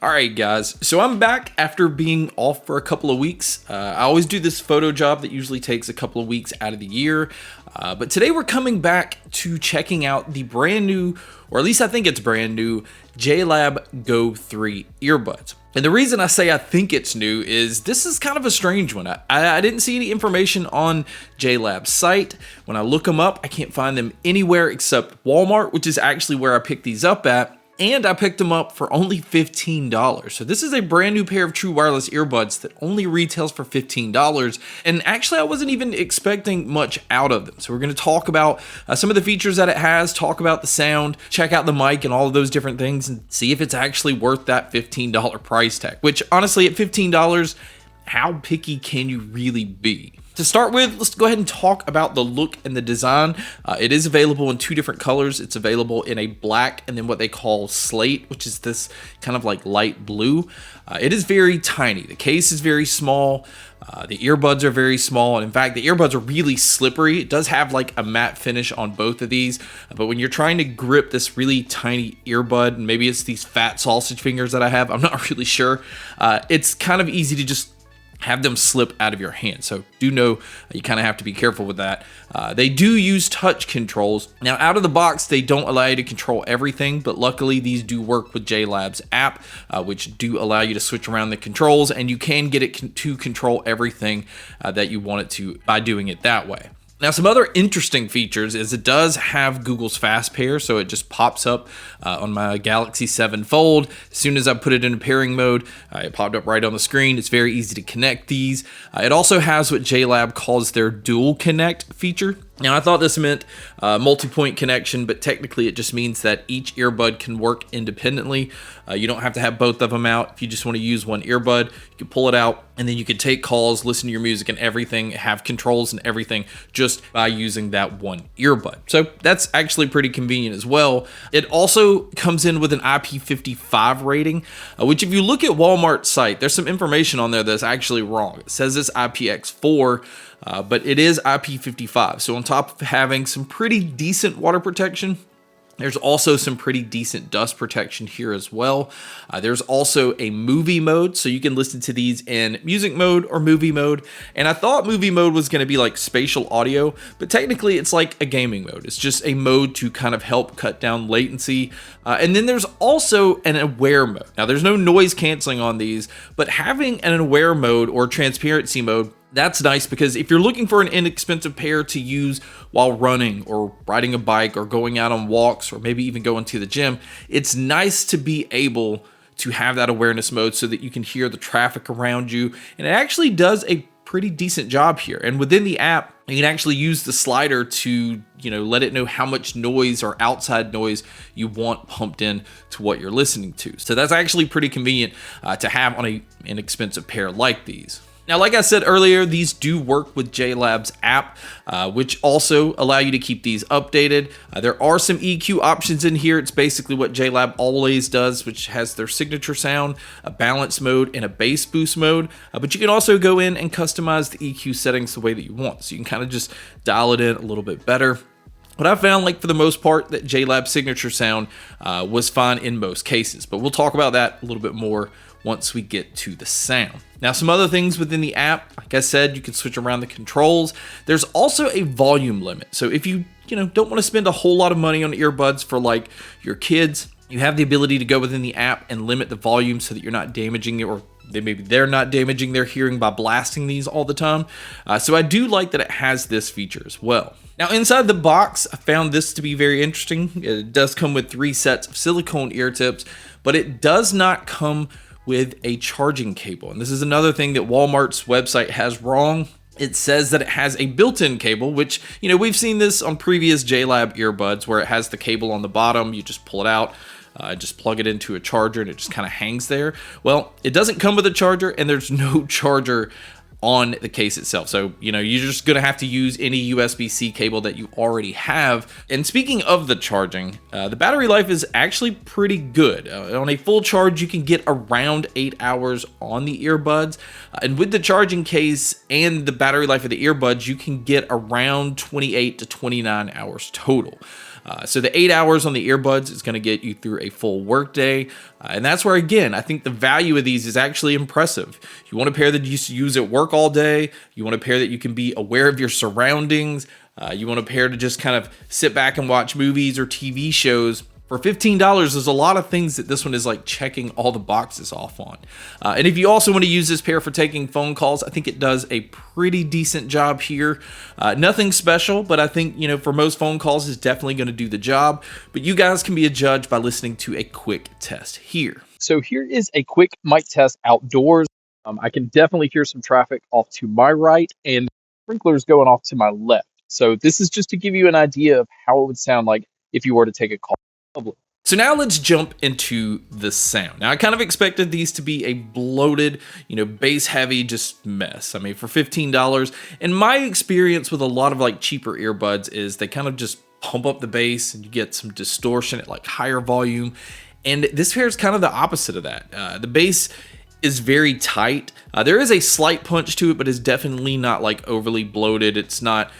All right, guys. So I'm back after being off for a couple of weeks. I always do this photo job that usually takes a couple of weeks out of the year. But today we're coming back to checking out the brand new, or at least I think it's brand new, JLAB Go 3 earbuds. And the reason I say I think it's new is this is kind of a strange one. I didn't see any information on JLAB's site. When I look them up, I can't find them anywhere except Walmart, which is actually where I picked these up at. And I picked them up for only $15. So this is a brand new pair of true wireless earbuds that only retails for $15. And actually I wasn't even expecting much out of them. So we're going to talk about some of the features that it has, talk about the sound, check out the mic and all of those different things, and see if it's actually worth that $15 price tag. Which honestly, at $15, how picky can you really be? To start with, let's go ahead and talk about the look and the design. It is available in two different colors. It's available in a black and then what they call slate, which is this kind of like light blue. It is very tiny. The case is very small. The earbuds are very small. And in fact, the earbuds are really slippery. It does have like a matte finish on both of these. But when you're trying to grip this really tiny earbud, and maybe it's these fat sausage fingers that I have, I'm not really sure. It's kind of easy to just have them slip out of your hand. So do know you kind of have to be careful with that. They do use touch controls. Now out of the box, they don't allow you to control everything, but luckily these do work with JLAB's app, which do allow you to switch around the controls, and you can get it to control everything that you want it to by doing it that way. Now, some other interesting features is it does have Google's Fast Pair, so it just pops up on my Galaxy 7 Fold. As soon as I put it in pairing mode, it popped up right on the screen. It's very easy to connect these. It also has what JLAB calls their Dual Connect feature. Now, I thought this meant multi-point connection, but technically it just means that each earbud can work independently. You don't have to have both of them out. If you just want to use one earbud, you can pull it out, and then you can take calls, listen to your music and everything, have controls and everything just by using that one earbud. So that's actually pretty convenient as well. It also comes in with an IP55 rating, which if you look at Walmart's site, there's some information on there that's actually wrong. It says it's IPX4, but it is IP55. So on top of having some pretty decent water protection, there's also some pretty decent dust protection here as well. There's also a movie mode, so you can listen to these in music mode or movie mode. And I thought movie mode was going to be like spatial audio, but technically it's like a gaming mode. It's just a mode to kind of help cut down latency. And then there's also an aware mode. Now there's no noise canceling on these, but having an aware mode or transparency mode, that's nice, because if you're looking for an inexpensive pair to use while running or riding a bike or going out on walks or maybe even going to the gym, it's nice to be able to have that awareness mode so that you can hear the traffic around you. And it actually does a pretty decent job here. And within the app, you can actually use the slider to, let it know how much noise or outside noise you want pumped in to what you're listening to. So that's actually pretty convenient to have on an inexpensive pair like these. Now, like I said earlier, these do work with JLAB's app, which also allow you to keep these updated. There are some EQ options in here. It's basically what JLAB always does, which has their signature sound, a balance mode, and a bass boost mode. But you can also go in and customize the EQ settings the way that you want. So you can kind of just dial it in a little bit better. But I found, like, for the most part, that JLAB signature sound was fine in most cases. But we'll talk about that a little bit more once we get to the sound. Now, some other things within the app, like I said, you can switch around the controls. There's also a volume limit. So if you, don't want to spend a whole lot of money on earbuds for like your kids, you have the ability to go within the app and limit the volume so that you're not damaging it, or maybe they're not damaging their hearing by blasting these all the time. So I do like that it has this feature as well. Now, inside the box, I found this to be very interesting. It does come with 3 sets of silicone ear tips, but it does not come with a charging cable. And this is another thing that Walmart's website has wrong. It says that it has a built-in cable, which, we've seen this on previous JLAB earbuds where it has the cable on the bottom. You just pull it out, just plug it into a charger, and it just kind of hangs there. Well, it doesn't come with a charger, and there's no charger on the case itself. So, you're just going to have to use any USB-C cable that you already have. And speaking of the charging, the battery life is actually pretty good. On a full charge, you can get around 8 hours on the earbuds. And with the charging case and the battery life of the earbuds, you can get around 28 to 29 hours total. So the 8 hours on the earbuds is going to get you through a full workday. And that's where, again, I think the value of these is actually impressive. You want a pair that you use at work all day. You want a pair that you can be aware of your surroundings. You want a pair to just kind of sit back and watch movies or TV shows. For $15, there's a lot of things that this one is like checking all the boxes off on. And if you also want to use this pair for taking phone calls, I think it does a pretty decent job here. Nothing special, but I think, you know, for most phone calls, it's definitely going to do the job. But you guys can be a judge by listening to a quick test here. So here is a quick mic test outdoors. I can definitely hear some traffic off to my right and sprinklers going off to my left. So this is just to give you an idea of how it would sound like if you were to take a call. So now let's jump into the sound. Now I kind of expected these to be a bloated, you know, bass heavy just mess. I mean, for $15, and my experience with a lot of like cheaper earbuds is they kind of just pump up the bass and you get some distortion at like higher volume. And this pair is kind of the opposite of that. The bass is very tight. There is a slight punch to it, but it's definitely not like overly bloated. It's not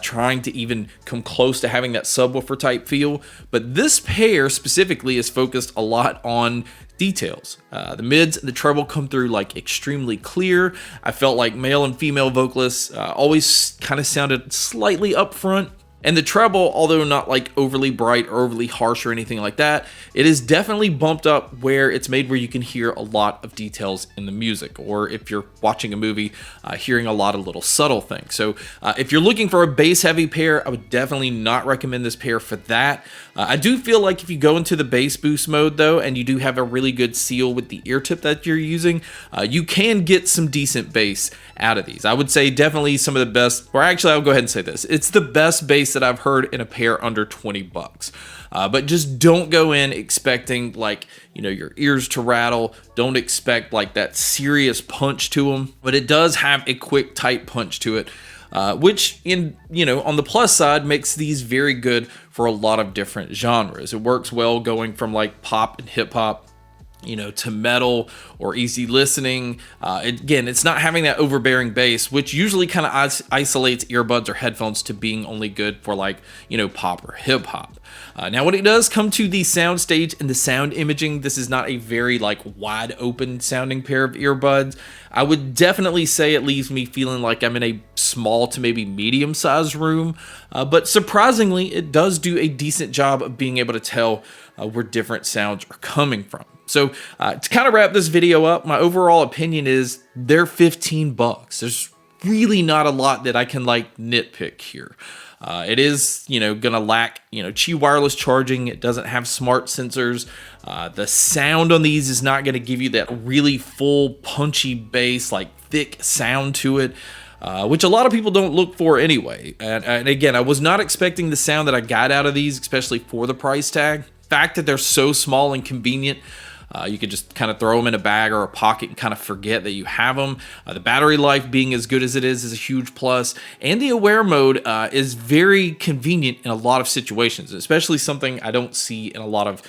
trying to even come close to having that subwoofer type feel. But this pair specifically is focused a lot on details. The mids and the treble come through like extremely clear. I felt like male and female vocalists always kind of sounded slightly up front. And the treble, although not like overly bright or overly harsh or anything like that, it is definitely bumped up where it's made where you can hear a lot of details in the music, or if you're watching a movie, hearing a lot of little subtle things. So if you're looking for a bass heavy pair, I would definitely not recommend this pair for that. I do feel like if you go into the bass boost mode though, and you do have a really good seal with the ear tip that you're using, you can get some decent bass out of these. I would say definitely some of the best, or actually I'll go ahead and say this, it's the best bass that I've heard in a pair under 20 bucks. But just don't go in expecting like, you know, your ears to rattle. Don't expect like that serious punch to them, but it does have a quick, tight punch to it. Which in, you know, on the plus side makes these very good for a lot of different genres. It works well going from like pop and hip hop, you know, to metal or easy listening. Again, it's not having that overbearing bass, which usually kind of isolates earbuds or headphones to being only good for like, you know, pop or hip hop. Now, when it does come to the sound stage and the sound imaging, this is not a very like wide open sounding pair of earbuds. I would definitely say it leaves me feeling like I'm in a small to maybe medium sized room. But surprisingly, it does do a decent job of being able to tell where different sounds are coming from. So to kind of wrap this video up, my overall opinion is they're 15 bucks. There's really not a lot that I can like nitpick here. It is, you know, gonna lack, you know, Qi wireless charging. It doesn't have smart sensors. The sound on these is not gonna give you that really full punchy bass, like thick sound to it. Which a lot of people don't look for anyway. And again, I was not expecting the sound that I got out of these, especially for the price tag. The fact that they're so small and convenient, you could just kind of throw them in a bag or a pocket and kind of forget that you have them. The battery life being as good as it is a huge plus. And the aware mode is very convenient in a lot of situations, especially something I don't see in a lot of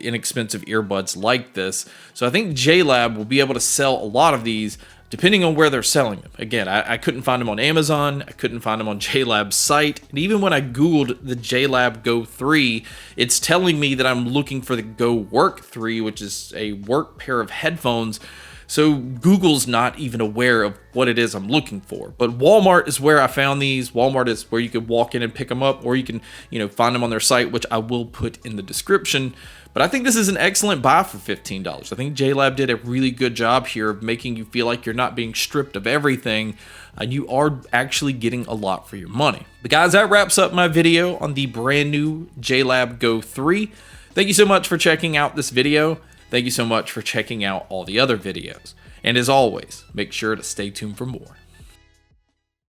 inexpensive earbuds like this. So I think JLAB will be able to sell a lot of these depending on where they're selling them. Again, I couldn't find them on Amazon. I couldn't find them on JLAB's site. And even when I Googled the JLAB Go 3, it's telling me that I'm looking for the Go Work 3, which is a work pair of headphones. So Google's not even aware of what it is I'm looking for. But Walmart is where I found these. Walmart is where you could walk in and pick them up, or you can, you know, find them on their site, which I will put in the description. But I think this is an excellent buy for $15. I think JLAB did a really good job here of making you feel like you're not being stripped of everything, and you are actually getting a lot for your money. But guys, that wraps up my video on the brand new JLAB Go 3. Thank you so much for checking out this video. Thank you so much for checking out all the other videos. And as always, make sure to stay tuned for more.